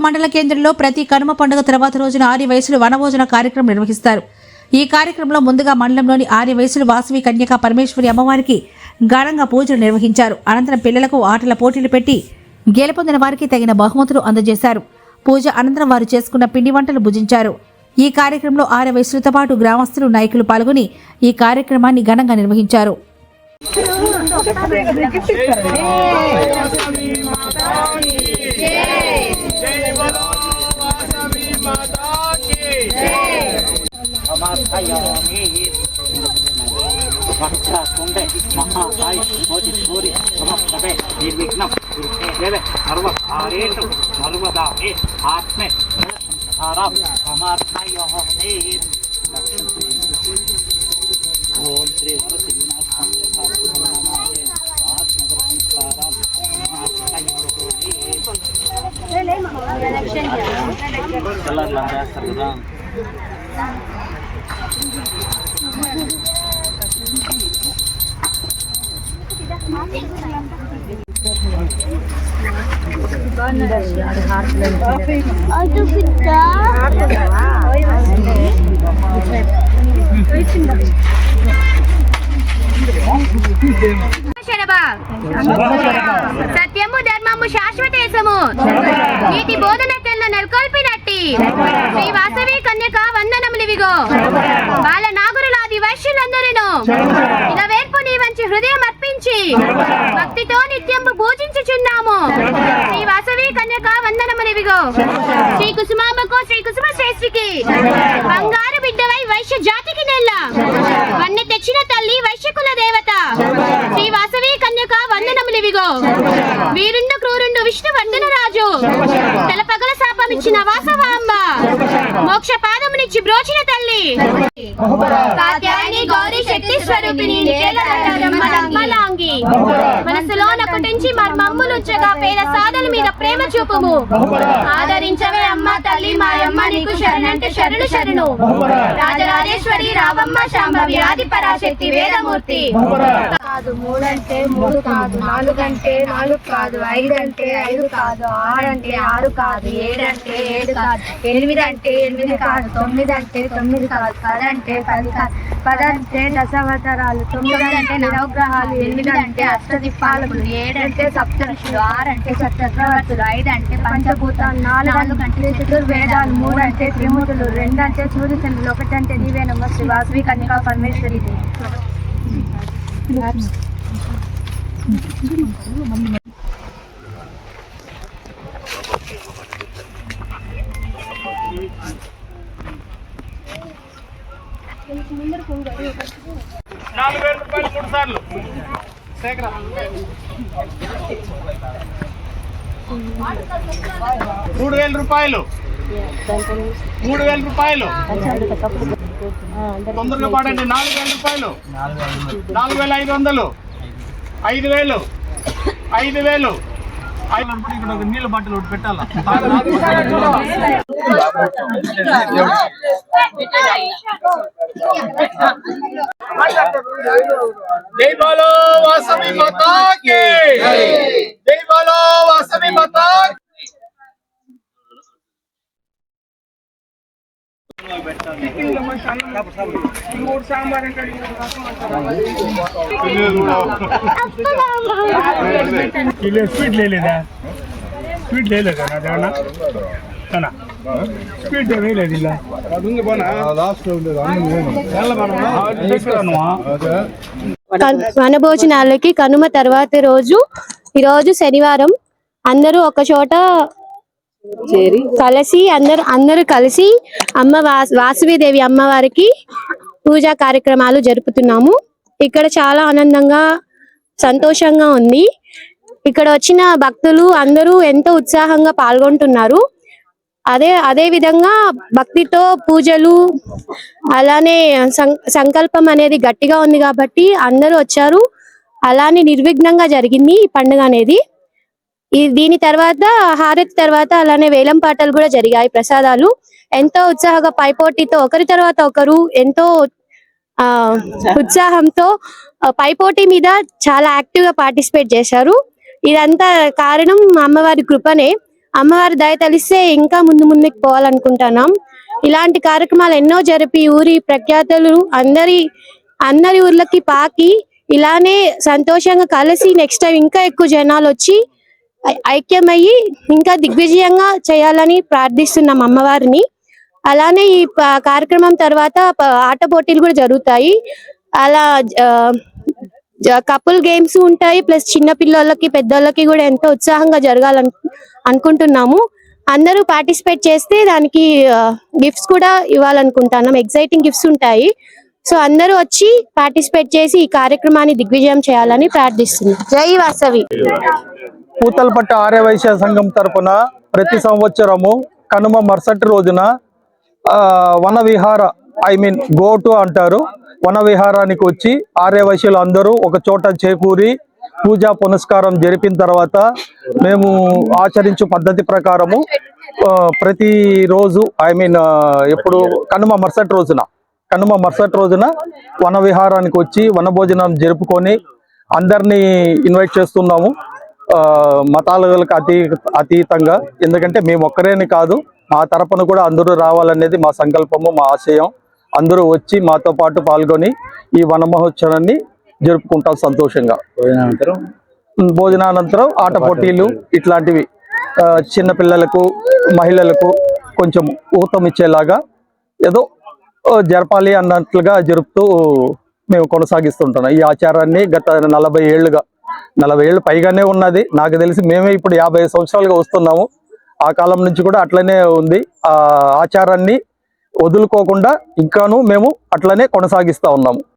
మండల కేంద్రంలో ప్రతి కనుమ పండుగ తర్వాత రోజున ఆర్యవయసులు వనభోజన కార్యక్రమం నిర్వహిస్తారు. ఈ కార్యక్రమంలో ముందుగా మండలంలోని ఆర్యవయసులు వాసవి కన్యకా పరమేశ్వరి అమ్మవారికి ఘనంగా పూజలు నిర్వహించారు. అనంతరం పిల్లలకు ఆటల పోటీలు పెట్టి గెలుపొందిన వారికి తగిన బహుమతులు అందజేశారు. పూజ అనంతరం వారు చేసుకున్న పిండి వంటలు భుజించారు. ఈ కార్యక్రమంలో ఆర్యవయసులతో పాటు గ్రామస్తులు, నాయకులు పాల్గొని ఈ కార్యక్రమాన్ని ఘనంగా నిర్వహించారు. ओम श्री సత్యము ధర్మము శాశ్వతేశము నీతి బోధనకెల్ల నెలకొల్పినట్టి శ్రీ వాసవి కన్యక వందనములివిగో. బాల నాగురులాది వైశ్యులందరినూ ఇలవేర్పు నీ వంచి హృదయం అర్పించి భక్తితో నిత్యంబు పూజించుచున్నాము. శ్రీ వాసవి కన్యక వందనములివిగో. శ్రీ కుసుమాంబకు శ్రీ కుసుమ శ్రేష్ఠికి బంగారు బిడ్డవై వైశ్య జాతికి నెల్ల వన్నె తెచ్చిన తల్లి వైశ్యకుల దేవత శ్రీ వాసవి కన్యక వందనములివిగో. వీరుండు క్రూరుండు విష్ణు వర్ధన రాజు తెలపగల శాపమిచ్చిన వాసవాంబ మోక్ష పాదమునిచ్చి బ్రోచిన తల్లి కాత్యాయని గౌరీ శక్తి స్వరూపిణి మనసులో నకుటించి మర్మమ్ములుచ్చగా పేద సాధన మీద ప్రేమ చూపుము. ఆదరించవే అమ్మ తల్లి మాయమ్మ నీకు శరణంటే శరణు శరణు. రాజరాజేశ్వరి రావమ్మ శాంభవి ఆది పరాశక్తి వేదమూర్తి. కాదు మూడంటే మూడు కాదు, నాలుగంటే నాలుగు కాదు, ఐదంటే ఐదు కాదు, ఆరంటే ఆరు కాదు, ఏడంటే ఏడు కాదు, ఎనిమిదంటే ఎనిమిది కాదు, తొమ్మిదంటే తొమ్మిది కాదు, పదంటే పది కాదు, పదంటే దశావతారాలు, తొమ్మిదంటే నవగ్రహాలు, ఎనిమిదంటే అష్టదిక్పాలకులు, ఏడంటే సప్తఋషులు, ఆరంటే చక్రవర్తులు, ఐదంటే పంచభూతాలు, నాలుగంటే చతుర్వేదాలు, మూడంటే త్రిమూర్తులు, రెండంటే సూర్యచంద్రులు, ఒకటంటే నీవేనమ్మ శ్రీ వాసవి కన్యకా పరమేశ్వరి. రూపాయలు 3,000 తొందరగా పాడండి. 4,000 రూపాయలు, 4,500, 5,000, 5,000. ఇక్కడ ఒక నీళ్ళ బాటిల్ ఒకటి పెట్టాలా? జై బోలో వాసవి మాతా కి జై బోలో వాసవి మాతా. स्पीड ले लेना, स्पीड ले लेगा ना जाना है ना, स्पीड नहीं ले लीला వనభోజనాలకి కనుమ తర్వాత రోజు ఈరోజు శనివారం అందరూ ఒక చోట కలిసి అందరూ కలిసి అమ్మ వాసవిదేవి అమ్మవారికి పూజా కార్యక్రమాలు జరుపుతున్నాము. ఇక్కడ చాలా ఆనందంగా సంతోషంగా ఉంది. ఇక్కడ వచ్చిన భక్తులు అందరూ ఎంతో ఉత్సాహంగా పాల్గొంటున్నారు. అదే విధంగా భక్తితో పూజలు అలానే సంకల్పం అనేది గట్టిగా ఉంది కాబట్టి అందరూ వచ్చారు. అలానే నిర్విఘ్నంగా జరిగింది ఈ పండుగ అనేది. దీని తర్వాత హారతి తర్వాత అలానే వేలం పాటలు కూడా జరిగాయి. ప్రసాదాలు ఎంతో ఉత్సాహంగా పైపోటీతో ఒకరి తర్వాత ఒకరు ఎంతో ఉత్సాహంతో పైపోటీ మీద చాలా యాక్టివ్ గా పార్టిసిపేట్ చేశారు. ఇదంతా కారణం అమ్మవారి కృపనే. అమ్మవారి దయ తెలిస్తే ఇంకా ముందుకు పోవాలనుకుంటున్నాం. ఇలాంటి కార్యక్రమాలు ఎన్నో జరిపి ఊరి ప్రఖ్యాతులు అందరి ఊర్లకి పాకి ఇలానే సంతోషంగా కలిసి నెక్స్ట్ టైం ఇంకా ఎక్కువ జనాలు వచ్చి ఐక్యమయ్యి ఇంకా దిగ్విజయంగా చేయాలని ప్రార్థిస్తున్నాం అమ్మవారిని. అలానే ఈ కార్యక్రమం తర్వాత ఆట పోటీలు కూడా జరుగుతాయి. అలా కపుల్ గేమ్స్ ఉంటాయి. ప్లస్ చిన్న పిల్లలకి పెద్దోళ్ళకి కూడా ఎంతో ఉత్సాహంగా జరగాలని అనుకుంటున్నాము. అందరూ పార్టిసిపేట్ చేస్తే దానికి గిఫ్ట్స్ కూడా ఇవ్వాలనుకుంటున్నాం. ఎక్సైటింగ్ గిఫ్ట్స్ ఉంటాయి. సో అందరూ వచ్చి పార్టిసిపేట్ చేసి ఈ కార్యక్రమాన్ని దిగ్విజయం చేయాలని ప్రార్థిస్తున్నాం. జై వాసవి. పూతలపట్టు ఆర్యవైశ్య సంఘం తరపున ప్రతి సంవత్సరము కనుమ మరుసటి రోజున వన విహార గోటు అంటారు, వన విహారానికి వచ్చి ఆర్యవైశ్యులు అందరూ ఒక చోట చేకూరి పూజా పునస్కారం జరిపిన తర్వాత మేము ఆచరించు పద్ధతి ప్రకారము ప్రతి రోజు ఎప్పుడు కనుమ మరుసటి రోజున వన విహారానికి వచ్చి వనభోజనం జరుపుకొని అందరినీ ఇన్వైట్ చేస్తున్నాము. మతాలకు అతీతంగా, ఎందుకంటే మేము ఒక్కరేని కాదు, మా తరపున కూడా అందరూ రావాలనేది మా సంకల్పము, మా ఆశయం. అందరూ వచ్చి మాతో పాటు పాల్గొని ఈ వన మహోత్సవాన్ని జరుపుకుంటాం సంతోషంగా. భోజనానంతరం ఆట పోటీలు ఇట్లాంటివి చిన్నపిల్లలకు మహిళలకు కొంచెం ఊతం ఇచ్చేలాగా ఏదో జరపాలి అన్నట్లుగా జరుపుతూ మేము కొనసాగిస్తుంటున్నాం ఈ ఆచారాన్ని. గత 40 ఏళ్ళు పైగానే ఉన్నది నాకు తెలిసి. మేమే ఇప్పుడు 50 సంవత్సరాలుగా వస్తున్నాము. ఆ కాలం నుంచి కూడా అట్లనే ఉంది. ఆ ఆచారాన్ని వదులుకోకుండా ఇంకాను మేము అట్లనే కొనసాగిస్తూ ఉన్నాము.